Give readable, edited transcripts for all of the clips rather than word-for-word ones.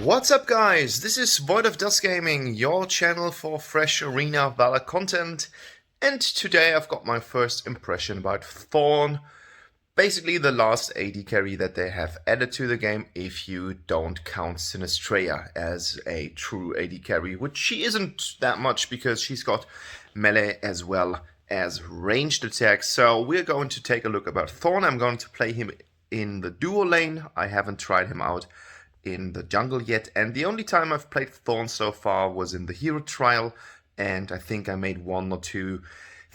What's up guys, this is Void of Dust Gaming, your channel for fresh Arena Valor content, and today I've got my first impression about Thorne, basically the last AD carry that they have added to the game if you don't count Sinistrea as a true AD carry, which she isn't that much because she's got melee as well as ranged attacks. So we're going to take a look about Thorne. I'm going to play him in the duo lane. I haven't tried him out in the jungle yet, and the only time I've played Thorne so far was in the hero trial, and I think I made 1 or 2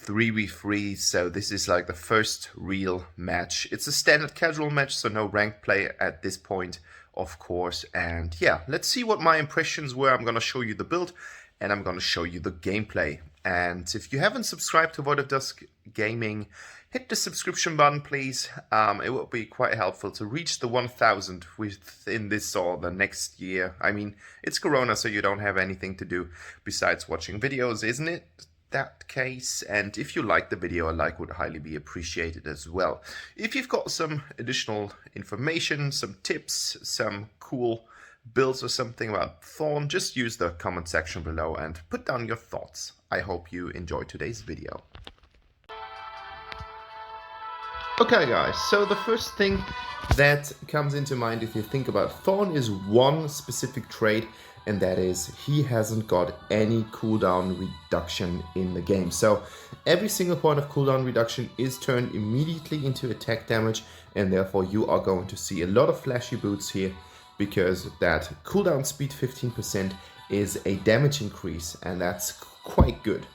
3v3, so this is like the first real match. It's a standard casual match, so no ranked play at this point, of course. And yeah, let's see what my impressions were. I'm gonna show you the build and I'm gonna show you the gameplay. And if you haven't subscribed to Void of Dusk Gaming, hit the subscription button, please. It will be quite helpful to reach the 1,000 within this or the next year. I mean, it's Corona, so you don't have anything to do besides watching videos, isn't it? That case. And if you like the video, a like would highly be appreciated as well. If you've got some additional information, some tips, some cool builds or something about Thorne, just use the comment section below and put down your thoughts. I hope you enjoy today's video. Okay guys, so the first thing that comes into mind if you think about Thorne is one specific trait, and that is he hasn't got any cooldown reduction in the game. So every single point of cooldown reduction is turned immediately into attack damage, and therefore you are going to see a lot of flashy boots here because that cooldown speed 15% is a damage increase, and that's quite good.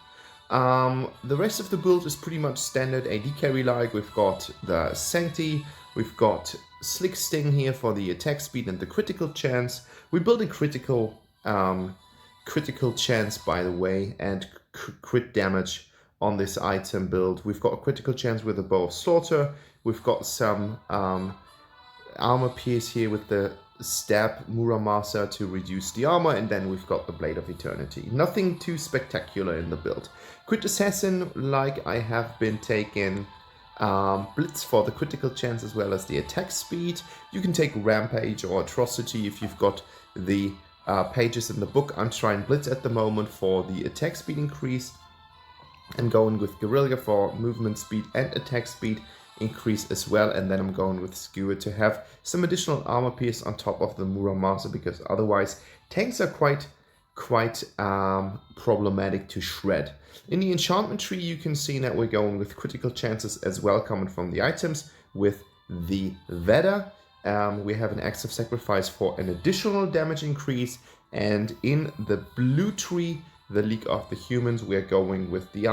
The rest of the build is pretty much standard AD carry like. We've got the Sancti, we've got Slick Sting here for the attack speed and the critical chance. We're building critical chance, by the way, and crit damage on this item build. We've got a critical chance with the Bow of Slaughter. We've got some armor pierce here with the Stab Muramasa to reduce the armor, and then we've got the Blade of Eternity. Nothing too spectacular in the build. Crit Assassin, like I have been taking Blitz for the critical chance as well as the attack speed. You can take Rampage or Atrocity if you've got the pages in the book. I'm trying Blitz at the moment for the attack speed increase. I'm going with Guerrilla for movement speed and attack speed increase as well, and then I'm going with Skewer to have some additional armor pierce on top of the Muramasa, because otherwise tanks are quite problematic to shred. In the enchantment tree you can see that we're going with critical chances as well coming from the items with the Veda. We have an Axe of Sacrifice for an additional damage increase, and in the blue tree, the League of the Humans, we're going with the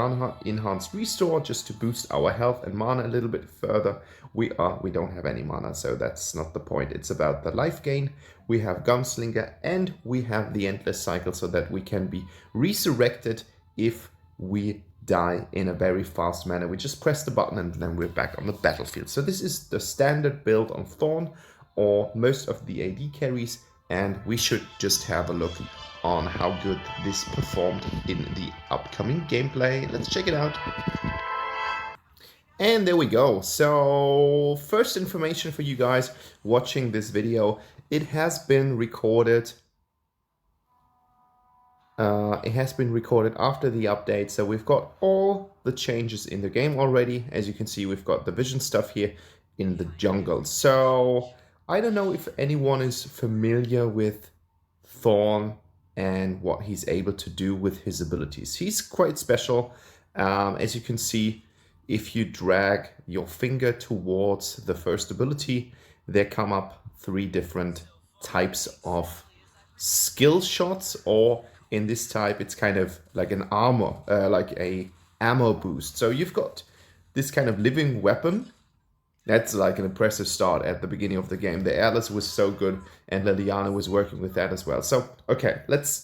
Enhanced Restore just to boost our health and mana a little bit further. We don't have any mana, so that's not the point. It's about the life gain. We have Gunslinger and we have the Endless Cycle so that we can be resurrected if we die in a very fast manner. We just press the button and then we're back on the battlefield. So this is the standard build on Thorne or most of the AD carries, and we should just have a look on how good this performed in the upcoming gameplay. Let's check it out. And there we go. So first information for you guys watching this video. It has been recorded. After the update, so we've got all the changes in the game already. As you can see, we've got the vision stuff here in the jungle. So I don't know if anyone is familiar with Thorne and what he's able to do with his abilities. He's quite special. As you can see, if you drag your finger towards the first ability, there come up 3 different types of skill shots, or in this type, it's kind of like an armor, like a ammo boost. So you've got this kind of living weapon. That's like an impressive start at the beginning of the game. The Atlas was so good, and Liliana was working with that as well. So, okay,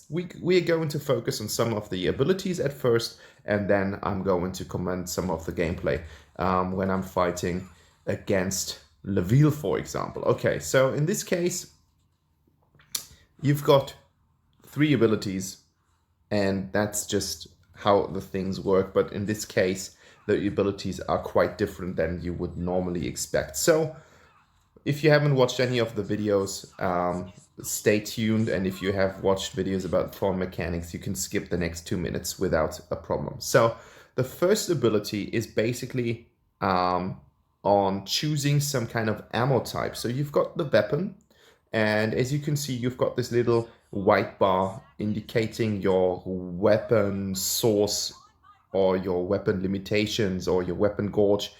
we are going to focus on some of the abilities at first, and then I'm going to comment some of the gameplay when I'm fighting against Leville, for example. Okay, so in this case, you've got 3 abilities, and that's just how the things work. But in this case, the abilities are quite different than you would normally expect. So if you haven't watched any of the videos, stay tuned, and if you have watched videos about Thorne mechanics, you can skip the next 2 minutes without a problem. So the first ability is basically on choosing some kind of ammo type. So you've got the weapon, and as you can see, you've got this little white bar indicating your weapon source or your weapon limitations or your weapon gauge,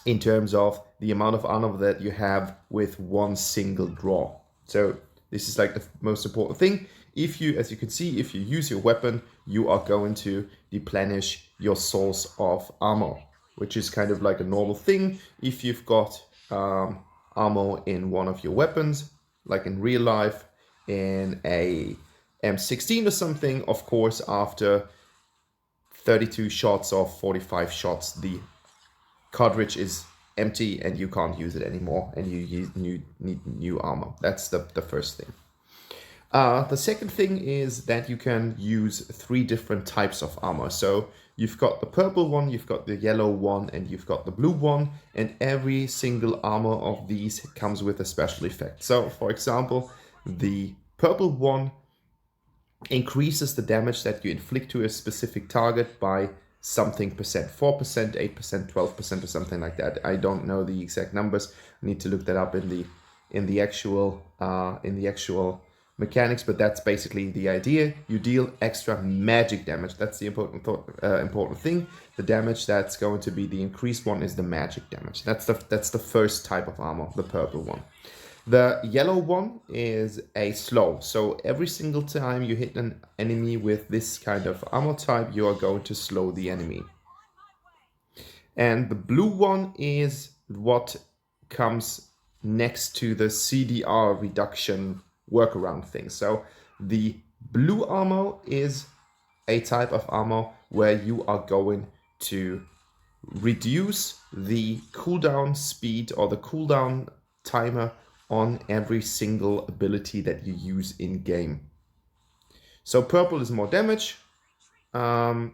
in terms of the amount of armor that you have with one single draw. So this is like the most important thing. If you, as you can see, if you use your weapon, you are going to replenish your source of armor, which is kind of like a normal thing. If you've got armor in one of your weapons, like in real life, in a M16 or something, of course, after 32 shots or 45 shots, the cartridge is empty and you can't use it anymore, and you need new armor. That's the first thing. The second thing is that you can use 3 different types of armor. So you've got the purple one, you've got the yellow one, and you've got the blue one, and every single armor of these comes with a special effect. So for example, the purple one increases the damage that you inflict to a specific target by something percent, 4%, 8%, 12%, or something like that. I don't know the exact numbers. I need to look that up in the actual mechanics, but that's basically the idea. You deal extra magic damage. That's the important thing. The damage that's going to be the increased one is the magic damage. That's the first type of armor, the purple one. The yellow one is a slow. So every single time you hit an enemy with this kind of armor type, you are going to slow the enemy. And the blue one is what comes next to the CDR reduction workaround thing. So the blue armor is a type of armor where you are going to reduce the cooldown speed or the cooldown timer on every single ability that you use in game. So purple is more damage. Purple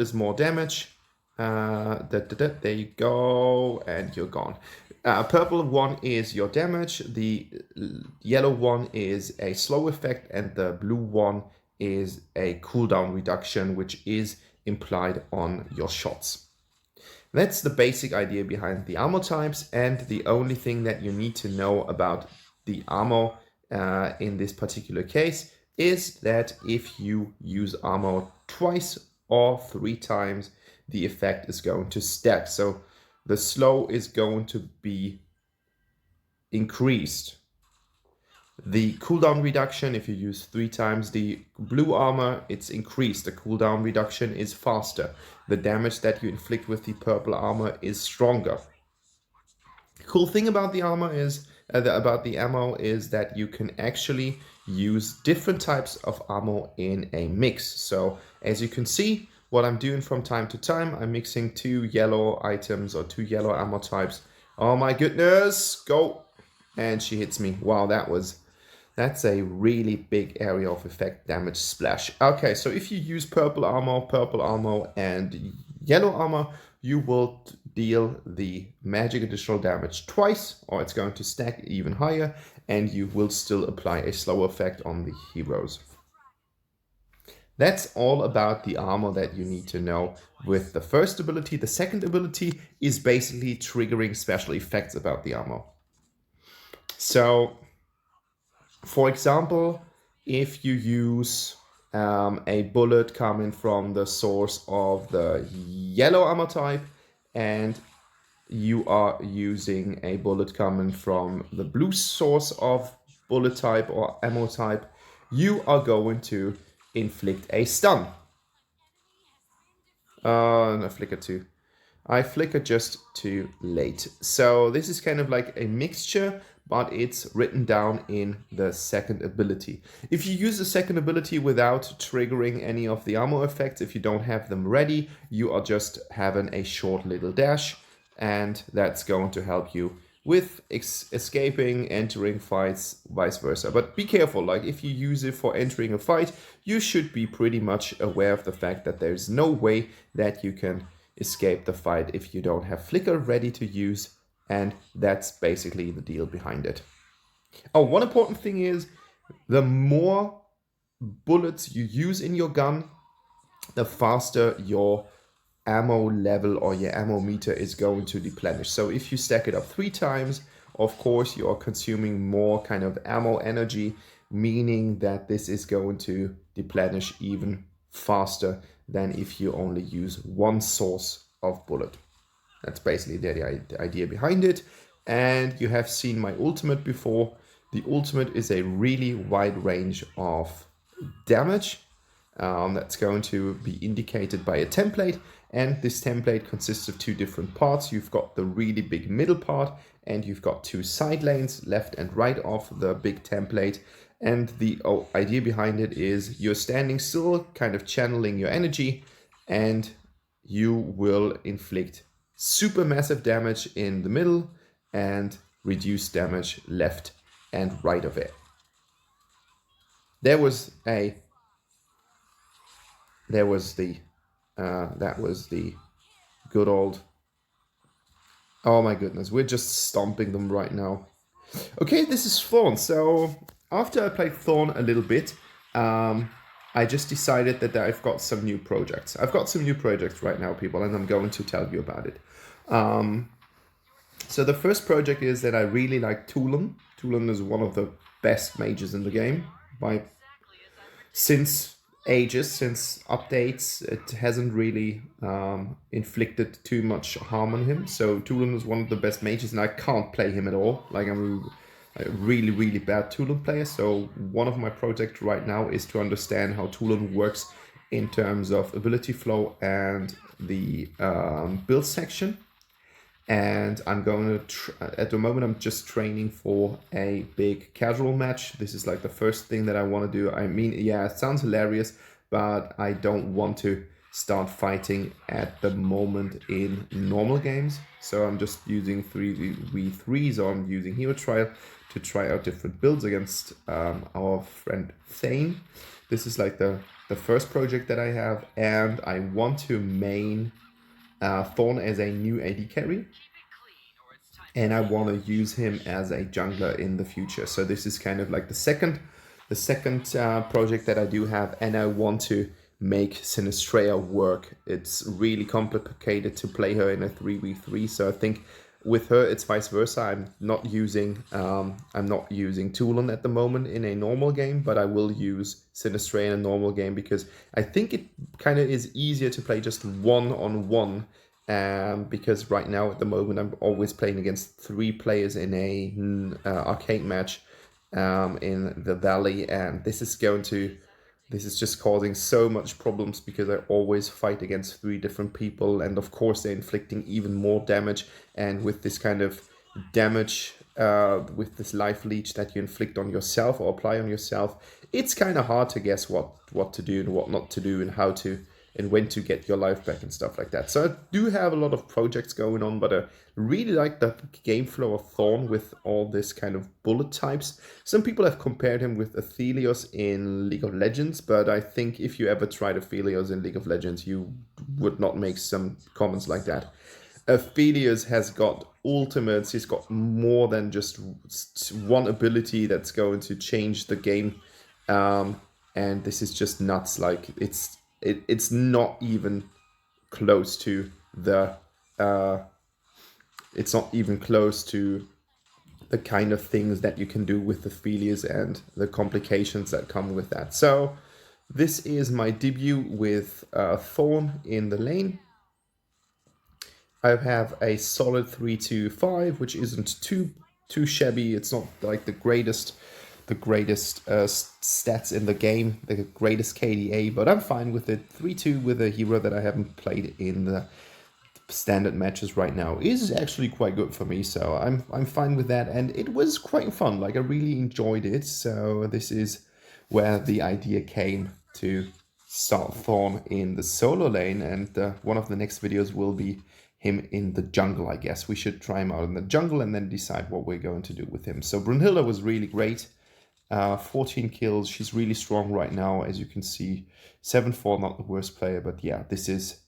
is more damage. There you go, and you're gone. Purple one is your damage. The yellow one is a slow effect, and the blue one is a cooldown reduction, which is implied on your shots. That's the basic idea behind the armor types, and the only thing that you need to know about the armor in this particular case is that if you use armor twice or 3 times, the effect is going to stack. So the slow is going to be increased. The cooldown reduction, if you use 3 times the blue armor, it's increased. The cooldown reduction is faster. The damage that you inflict with the purple armor is stronger. The cool thing about the armor is about the ammo is that you can actually use different types of ammo in a mix. So as you can see, what I'm doing from time to time, I'm mixing 2 yellow items or 2 yellow ammo types. Oh my goodness, go! And she hits me. Wow, that's a really big area of effect damage splash. Okay, so if you use purple armor, and yellow armor, you will deal the magic additional damage twice, or it's going to stack even higher, and you will still apply a slow effect on the heroes. That's all about the armor that you need to know with the first ability. The second ability is basically triggering special effects about the armor. So, for example, if you use a bullet coming from the source of the yellow armor type, and you are using a bullet coming from the blue source of bullet type or ammo type, you are going to inflict a stun. No, flicker too. I flickered just too late. So this is kind of like a mixture, but it's written down in the second ability. If you use the second ability without triggering any of the armor effects, if you don't have them ready, you are just having a short little dash, and that's going to help you with escaping, entering fights, vice versa. But be careful, like if you use it for entering a fight, you should be pretty much aware of the fact that there's no way that you can escape the fight if you don't have flicker ready to use and that's basically the deal behind it. Oh, one important thing is the more bullets you use in your gun, the faster your ammo level or your ammo meter is going to deplenish. So if you stack it up 3 times, of course you are consuming more kind of ammo energy, meaning that this is going to deplenish even faster than if you only use one source of bullet. That's basically the idea behind it. And you have seen my ultimate before. The ultimate is a really wide range of damage. That's going to be indicated by a template, and this template consists of 2 different parts. You've got the really big middle part, and you've got 2 side lanes, left and right of the big template. And the idea behind it is you're standing still, kind of channeling your energy, and you will inflict super massive damage in the middle and reduce damage left and right of it. That was the good old. Oh my goodness, we're just stomping them right now. Okay, this is Thorne. So after I played Thorne a little bit, I just decided that I've got some new projects. I've got some new projects right now, people, and I'm going to tell you about it. So the first project is that I really like Thorne. Thorne is one of the best mages in the game since ages, since updates. It hasn't really inflicted too much harm on him. So Thorne is one of the best mages, and I can't play him at all. Like, I'm a really, really bad Thorne player. So one of my projects right now is to understand how Thorne works in terms of ability flow and the build section. And I'm going to, at the moment, I'm just training for a big casual match. This is like the first thing that I want to do. I mean, yeah, it sounds hilarious, but I don't want to start fighting at the moment in normal games. So I'm just using 3v3s, or I'm using Hero Trial to try out different builds against our friend Thane. This is like the first project that I have, and I want to main Thorne as a new AD carry, and I want to use him as a jungler in the future. So this is kind of like the second project that I do have, and I want to make Sinistrea work. It's really complicated to play her in a 3v3, so I think with her it's vice versa. I'm not using Thorne at the moment in a normal game, but I will use Sinistrea in a normal game because I think it kind of is easier to play just one-on-one. Because right now at the moment I'm always playing against 3 players in a arcade match in the Valley, and this is just causing so much problems because I always fight against 3 different people, and of course they're inflicting even more damage. And with this kind of damage, with this life leech that you inflict on yourself or apply on yourself, it's kind of hard to guess what to do and what not to do, and how to and when to get your life back and stuff like that. So I do have a lot of projects going on, but I really like the game flow of Thorne with all this kind of bullet types. Some people have compared him with Athelios in League of Legends, but I think if you ever tried Athelios in League of Legends, you would not make some comments like that. Athelios has got ultimates, he's got more than just one ability that's going to change the game. And this is just nuts. Like, it's not even close to the kind of things that you can do with the Aphelios and the complications that come with that. So this is my debut with Thorne in the lane. I have a solid 3-2-5, which isn't too shabby. It's not like the greatest stats in the game, the greatest KDA, but I'm fine with it. 3-2 with a hero that I haven't played in the standard matches right now is actually quite good for me, so I'm fine with that, and it was quite fun. Like, I really enjoyed it. So this is where the idea came to start Thorne in the solo lane, and one of the next videos will be him in the jungle. I guess we should try him out in the jungle and then decide what we're going to do with him. So Brunhilde was really great. 14 kills. She's really strong right now, as you can see. 7-4, not the worst player, but yeah, this is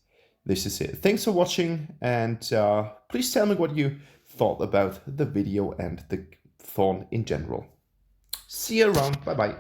it. Thanks for watching, and please tell me what you thought about the video and the Thorne in general. See you around. Bye bye.